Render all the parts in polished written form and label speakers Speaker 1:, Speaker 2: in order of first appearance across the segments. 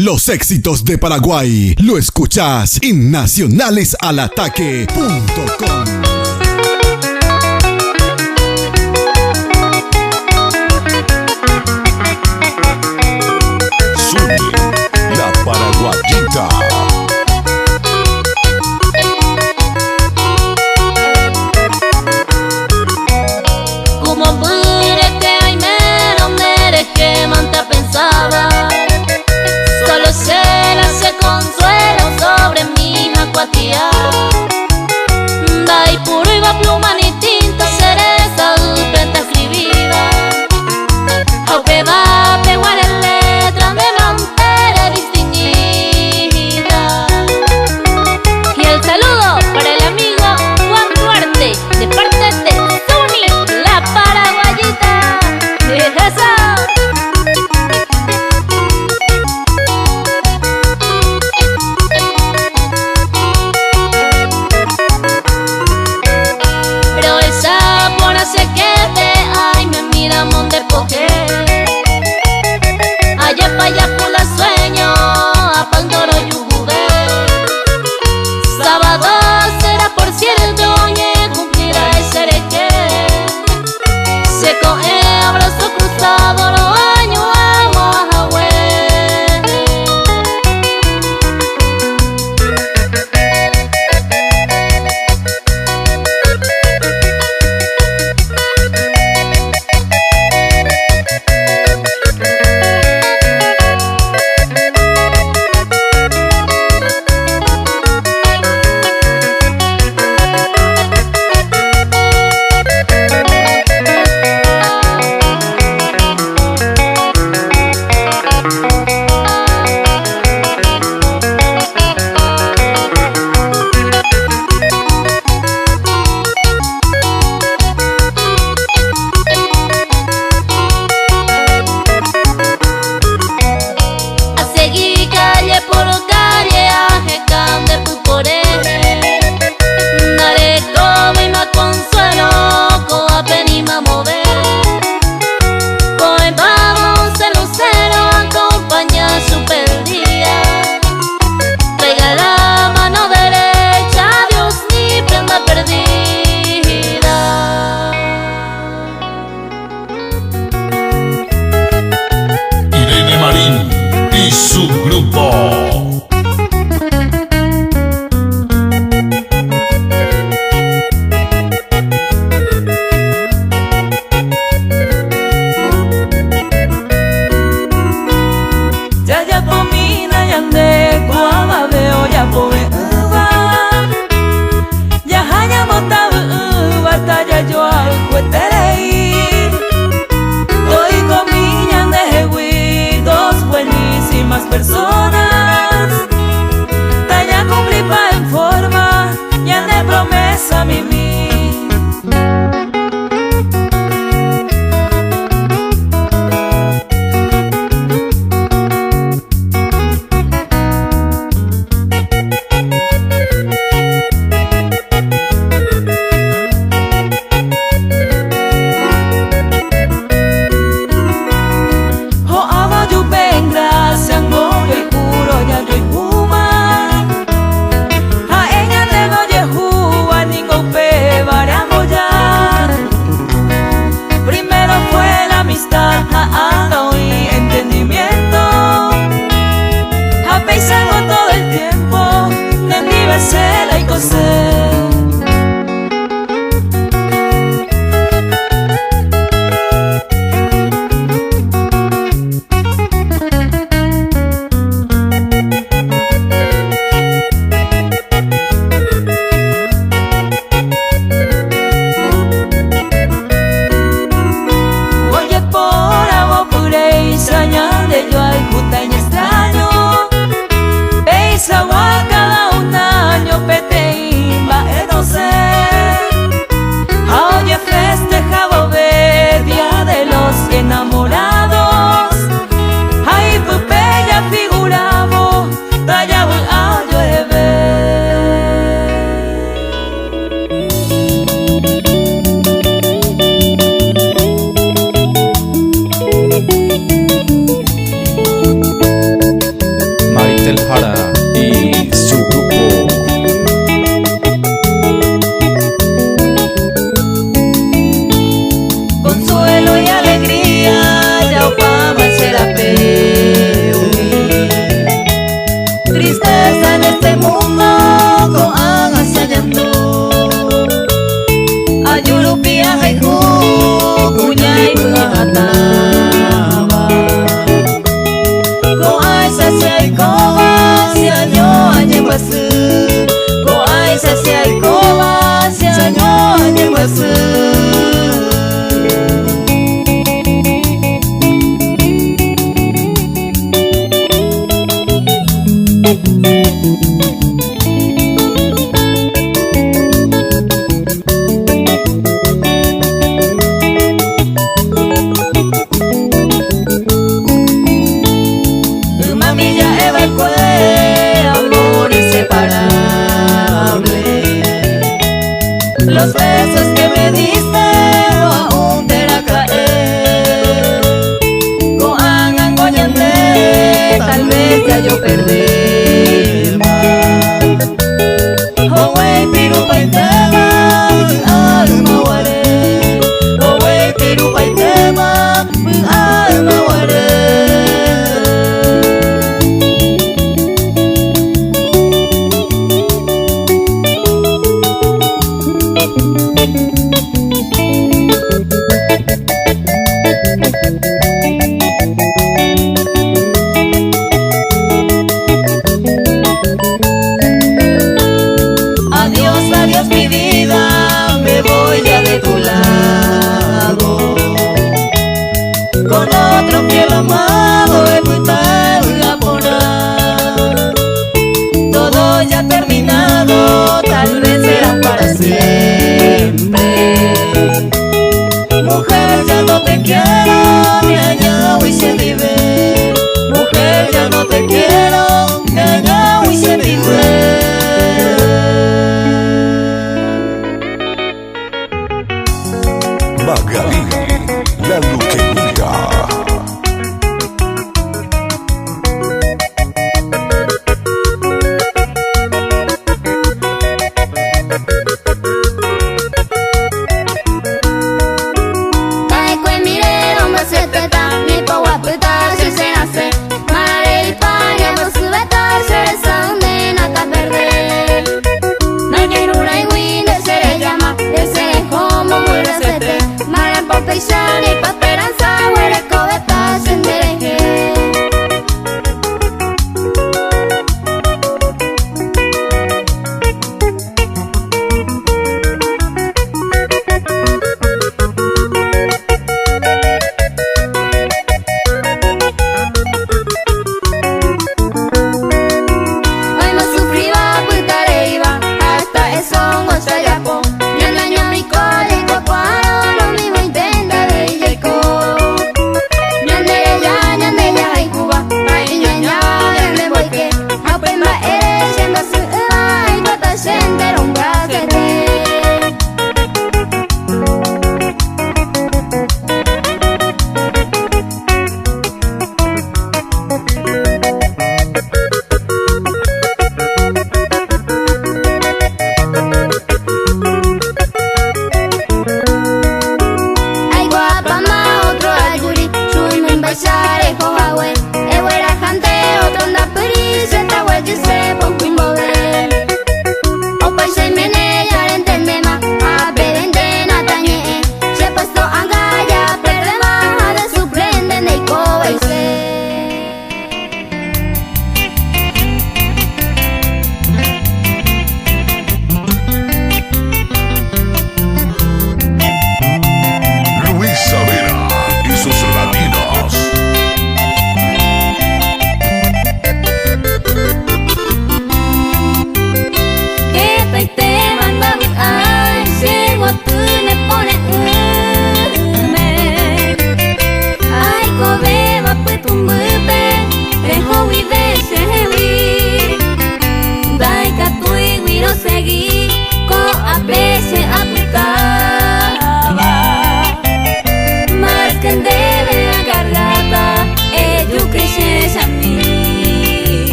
Speaker 1: Los éxitos de Paraguay lo escuchás en nacionalesalataque.com.
Speaker 2: Zuni, la paraguayita.
Speaker 3: Como pure que ay mero mere que manta pensaba. Solo se hace consuelo sobre mi acuatía. Dai puro iba pluma ni tinta cereza penta escribida. Aunque va a pegar en letras de manera distinguida. Y el saludo para el amigo Juan Duarte de parte de Zuni, la paraguayita. ¡Eso!
Speaker 2: Y su grupo.
Speaker 4: Yaya pomina yande guava veo ya poe uva. Ya haya mota uva taya yo al cueterei. Doy comiña de hewi dos buenísimas personas. Taya cumplipa en forma ya de promesa mimi. evacué, amor inseparable. Los besos que me diste no aún te la caer. Con angoñande, tal vez ya yo perdí. Oh, wey, pirupa y tema, alma guaré. Oh, wey, pirupa y tema, alma guaré.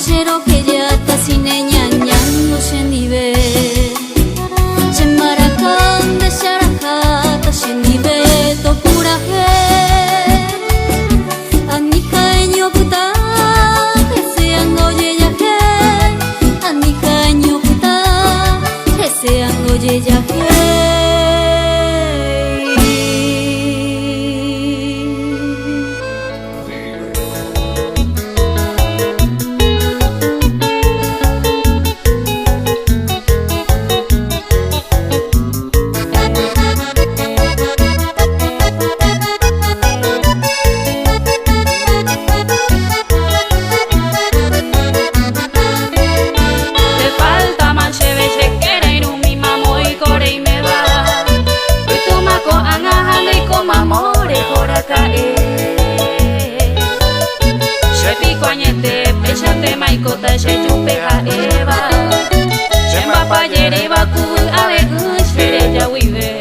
Speaker 3: Shero que ya casi ñañando shenibe Shemarakan de sharakata shenibe to puraje Anika eño puta que sean oye ya que Anika eño puta que sean oye ya que
Speaker 4: Maikota she chupeja eva Shemba payere baku ale shere ya wive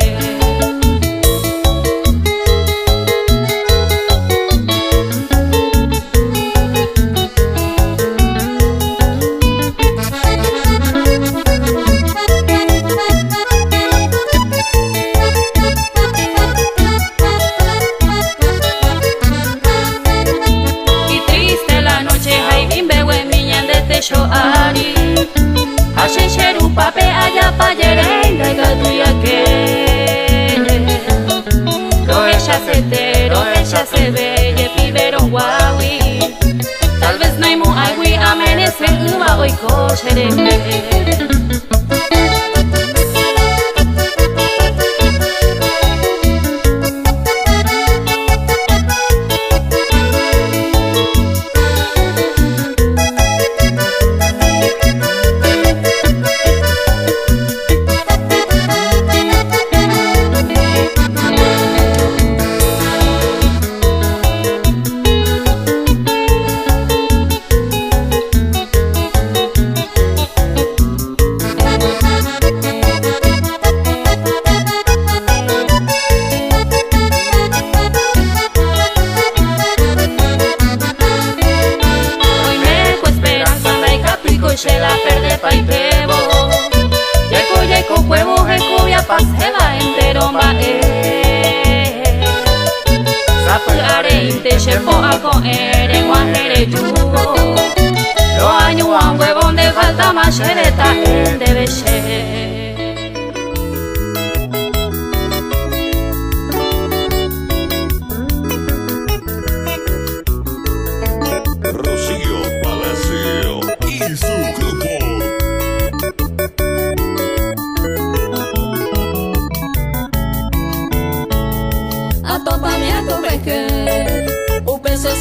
Speaker 4: Yo ari Hashen sheru pape allá pa yerenga y gatuya que Lo ella se te, lo ella se ve Ye piberon guawi Tal vez no hay mu agui amanece uva hoy koshereme Se la perde pa' y pebo Yeko huevo jekubia pa' se la entero mae Sapu areinte shepo ako ere guajere yugo Lo año a un huevón de falta más shereta en debe ser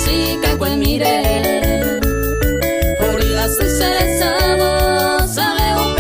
Speaker 3: Si cago en mire Por la se sabo sabe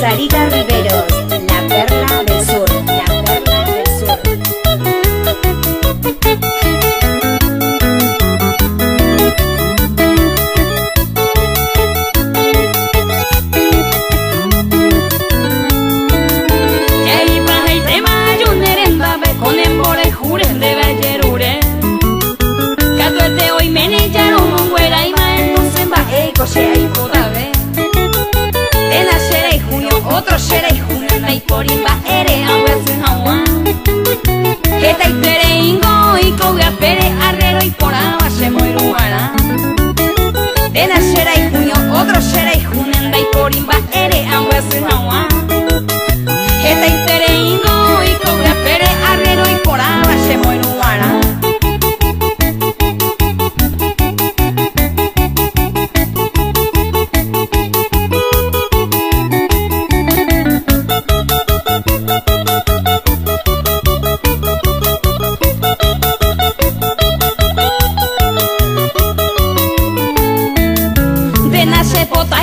Speaker 5: Sarita Riveros, la perla del sur, la perla del sur.
Speaker 4: Otro serei junai porimba ere hauetzen haua Eta ipere ingo iko gapere arrero ipora base moiruara Dena serei junio, otro serei junen dai porimba ere hauetzen haua Eta ipere ingo iko gapere arrero ipora base moiruara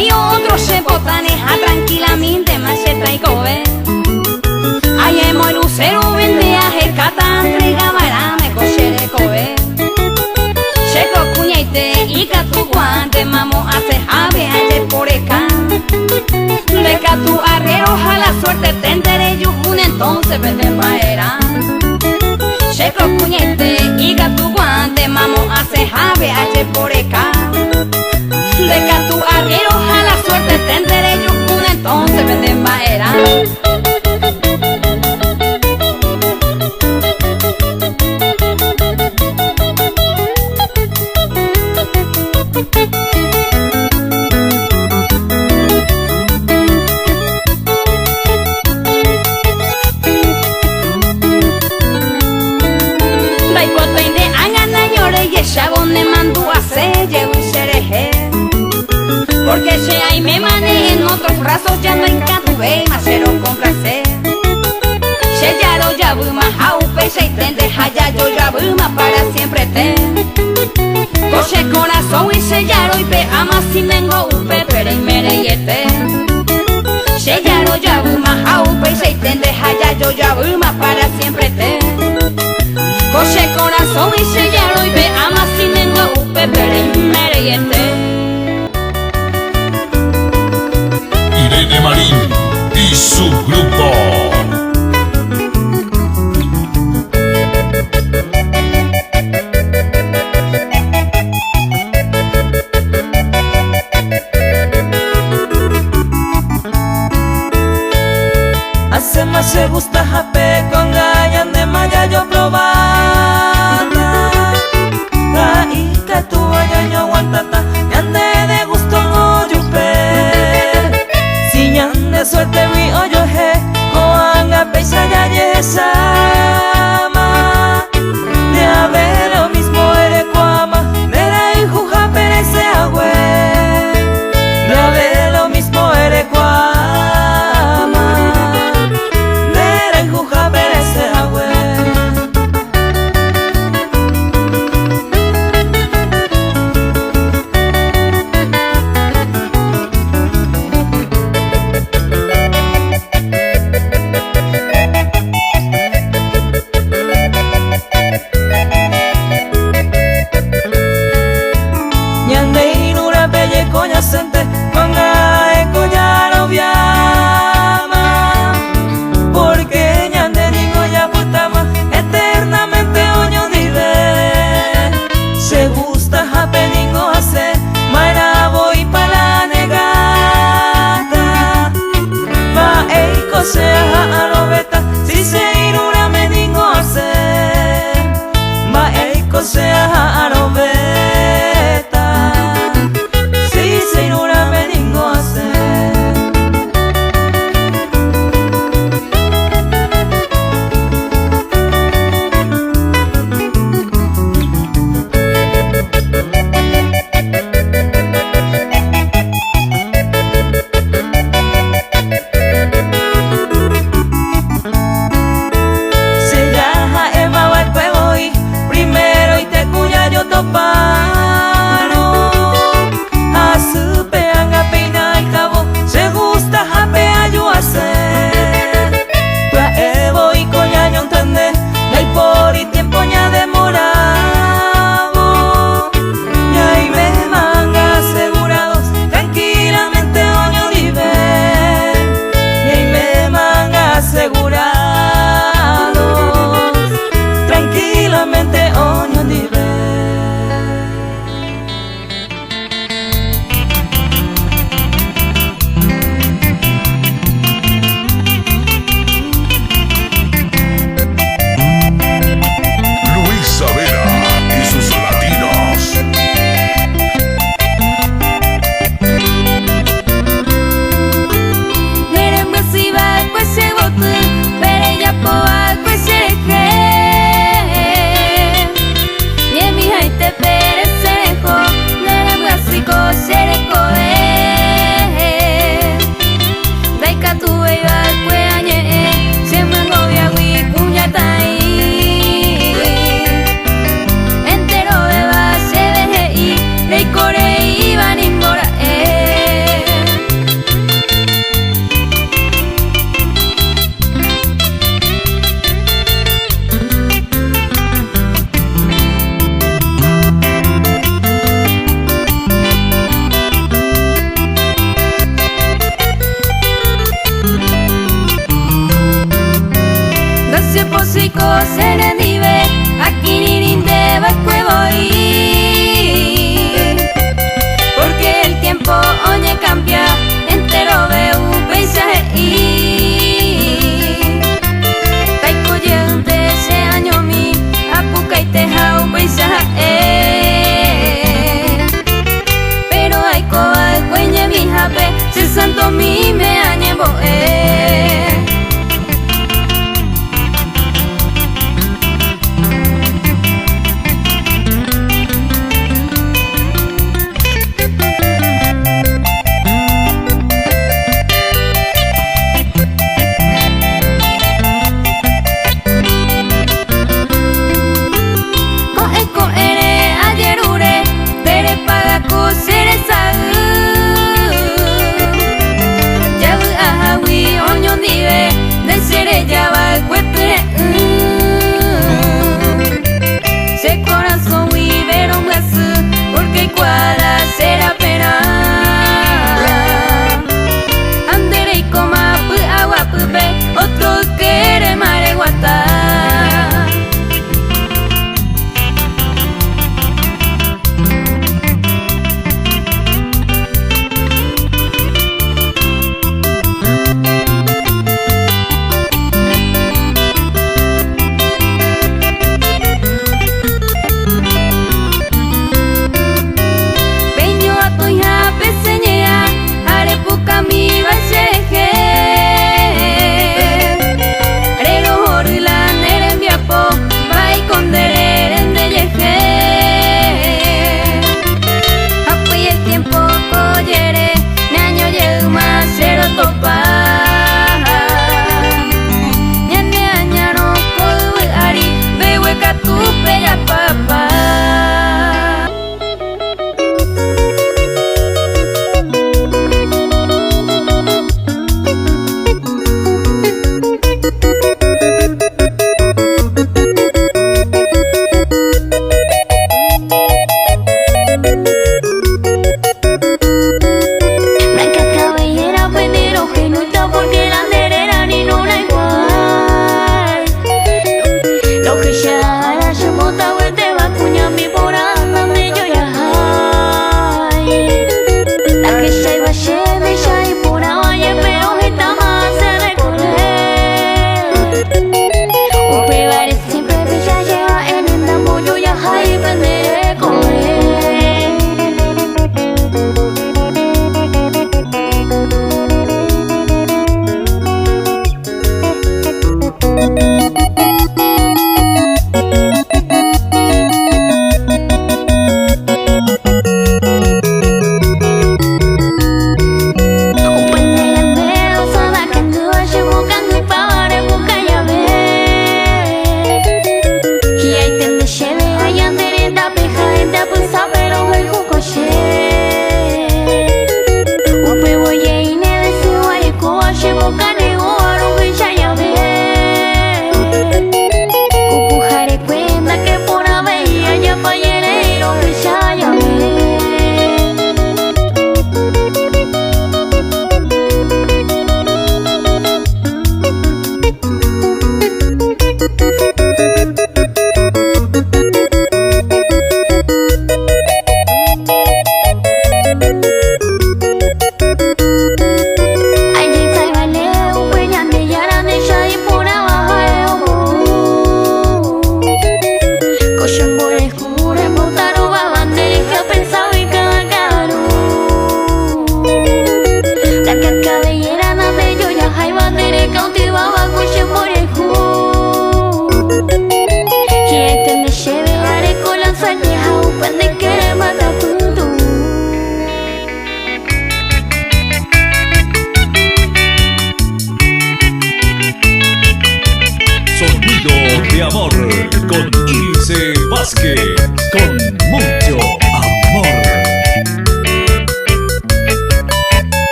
Speaker 4: Y otros se botaneja tranquilamente, más se traigo ve. Ay, emo lucero vendeaje, cata entrega barame, cochere cobe. Checo cuñete y catu guante, mamo hace jave, ayer por acá. De catu arrero, a la suerte te enteré, yujun entonces vende maera. Checo cuñete y catu guante, mamo hace jave, ayer por acá. De catu arriero a la suerte te enteré yo
Speaker 3: te Coche corazón y sellaro y pe ama sinengo upe pere y mere y ete Sellaro ya buma aupe y seiten deja ya yo ya buma para siempre te Coche corazón y sellaro y pe ama sinengo upe pere y mere y ete
Speaker 2: Irene Marín y su grupo.
Speaker 4: Hace más se gusta jape con gallan de maya yo probata y que tu vaya yo aguantata ñande de gusto no yupe si ñande suerte mi oyo je coanga peisa ya yesama de haber lo mismo ere cuama de la hijuja perece agüe de haber lo mismo ere cuama porque ñande digo ya putama eternamente oño dive se gusta jape ningo hace maera voy pa la negata va eiko sea arobeta si se irura me ningo hace va eiko sea arobeta si se irura me ningo hace porque el tiempo oye cambia entero ve un paisaje y taiko yente ese año mi apuca y teja un paisaje pero hay coa cueñe mi jape si santo mi me añebo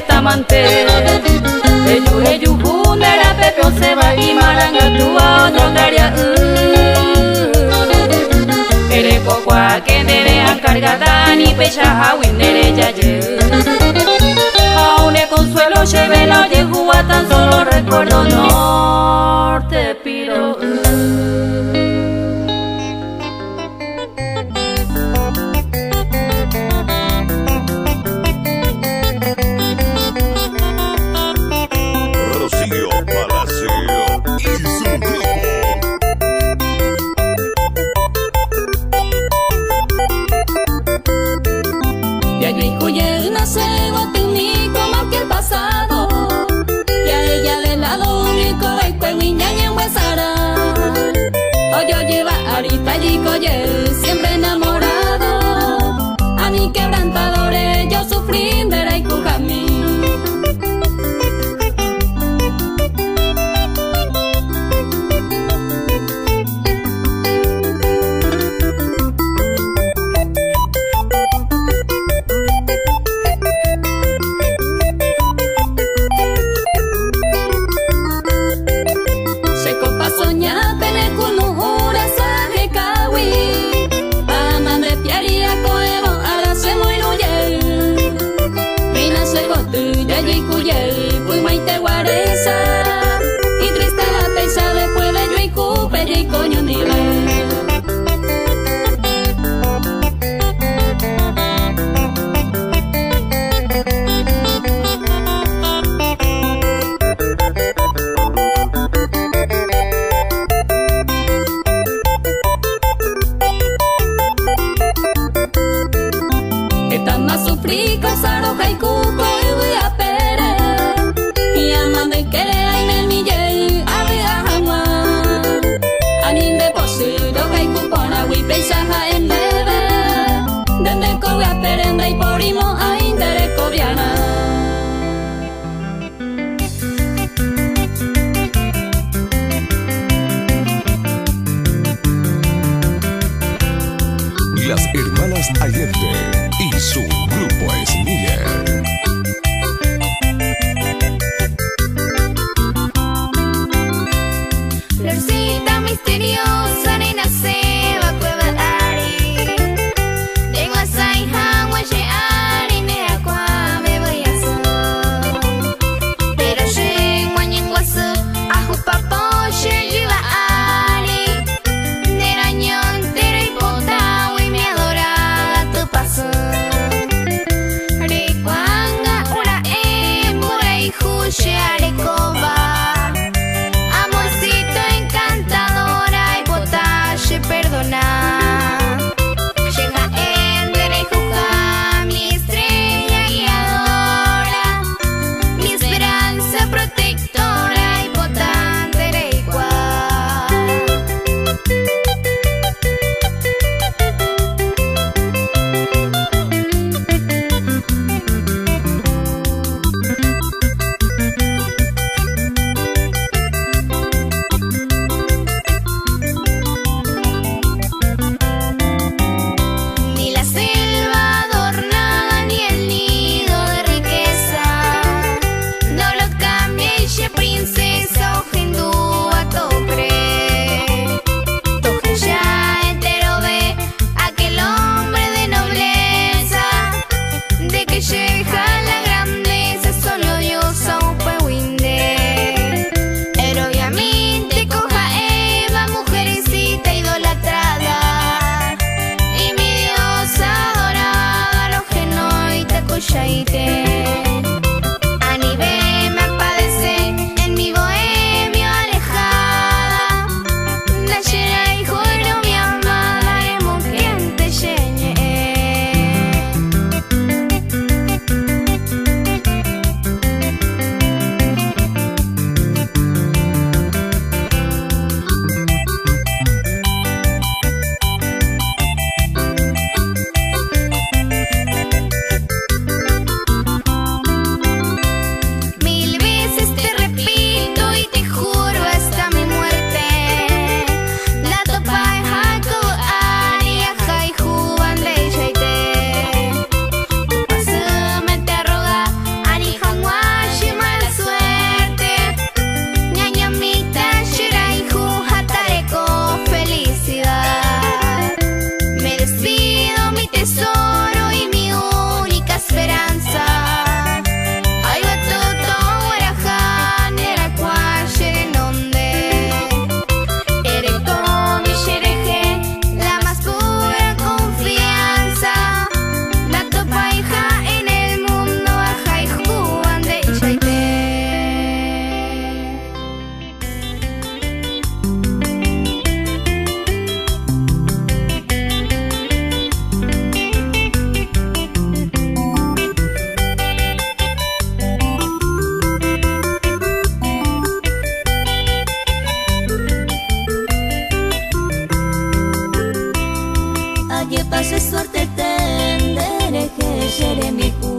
Speaker 4: tamante Eyure yuhunera pepeo seba imaranga tua onondaria Ereko kwa kendere ankargada ni pecha hawindere yaye Aune consuelo llevelo yehua tan solo recuerdo norte piro
Speaker 2: Rocío Palacio y su grupo.
Speaker 4: Ya yo incluye una cebo técnico más que el pasado Y a ella del lado único y que niña en Huesara O yo lleva ahorita y coye siempre enamorado A mi quebrantadores yo sufrí de la Icujami Y triste la pesa después de yo y cupe y coño ni ve Están más sufrí casaro y cupo y voy a pere Y amando y querer en el milley a vida jamás Anin de posible que cupona y paisaja en neve Desde cobre a perenda y porimo a interés cobiana
Speaker 2: Las hermanas Allende y su grupo Esmiller.
Speaker 3: Florcita misteriosa, nena seba cueva ari Llego a Saihán, guaye ari, nea kwa me voy a hacer Pero llego a Ñenguazú, a Jupapo, lleva ari Nera ñón, tera y potao y mi adorada tu paso Ricuán Jeremihu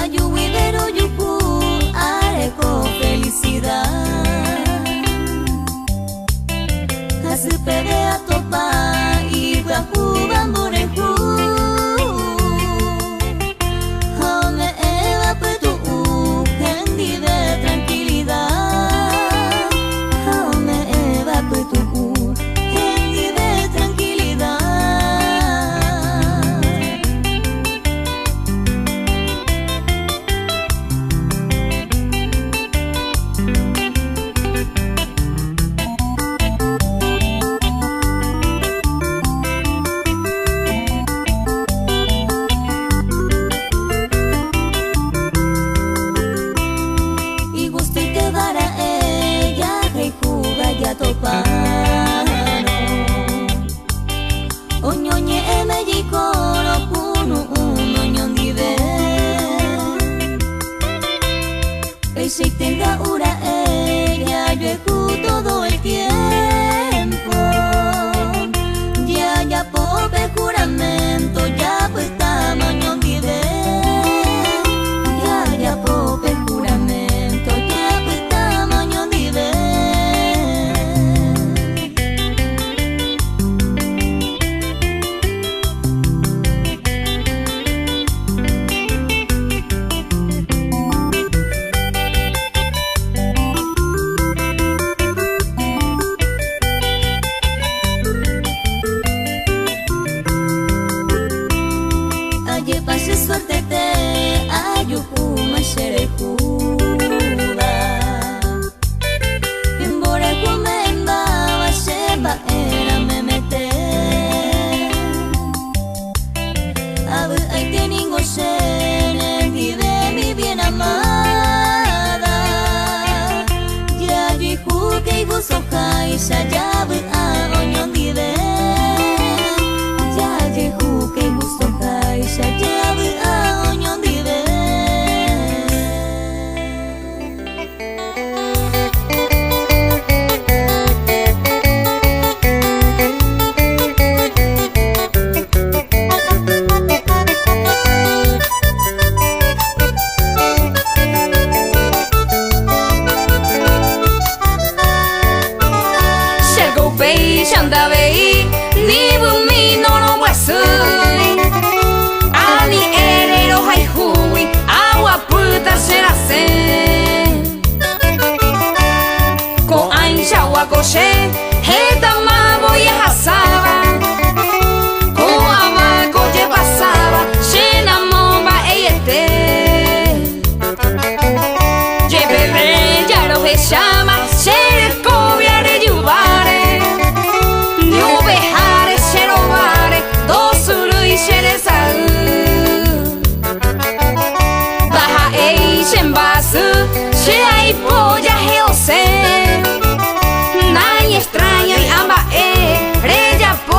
Speaker 3: Ayuidero yuku areko felicidad Hasupede atopa ibahu bamborehu Home eva petu kendi de tranquilidad Home eva petu kendi de tranquilidad Topano Oñoñe emejikoro kunu unoñondive Existen ura ella yeku todo el tiempo Ya pope juramento ya pues tamañondive Ya pope juramento ya pues tamañondive Pase suerte te ayukuma sherehuda Embore kumemba washeba era memete Abu aite ningo shene vive mi bien amada Ya jihu que iguso kai shayabu a oñon vive Ya jihu que iguso kai shayabu a oñon vive Chanda vei ni bumi no no wasui ani erero hai hui agua puta será sen ko aisha wa koshe heta ma voy a hasaba ko ama ko je pasaba shena momba eyete je bebe ya lo he llama shere cobiare yubare Behare sherobare dosuru isheresau Baja eishen basu shei polla heose Nai extraño y amba reya po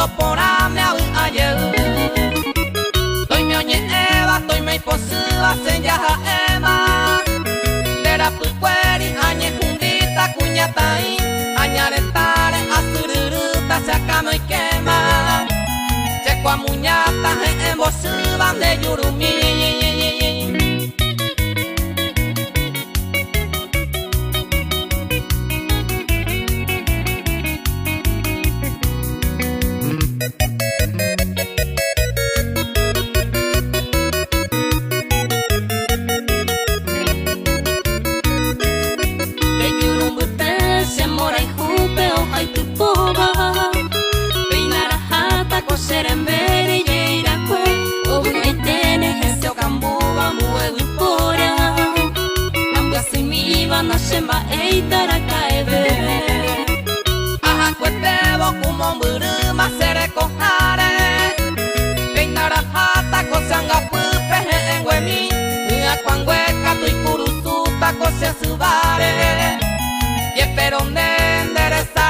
Speaker 4: no pora me abu ayer. Toi me oñe eva, toi me posua senyaha ema. Dera pukweri añe jundita kuñatai. Añaretare asururuta se acama y quema. Checo muñata en bosuban de yurumi.
Speaker 3: Serembere y Irakue, o Bunaitene, Geseo Cambuba, Mueguipora, Ambiasimiba, Nashemba, Eitarakaebe.
Speaker 4: Ajacuetebo, Kumomburuma, Serecojare, Peinarajata, Cosanga Pupe, en Guemi, Iacuangueca, Tuicurututa, Cosea Subare, y esperonde endereza.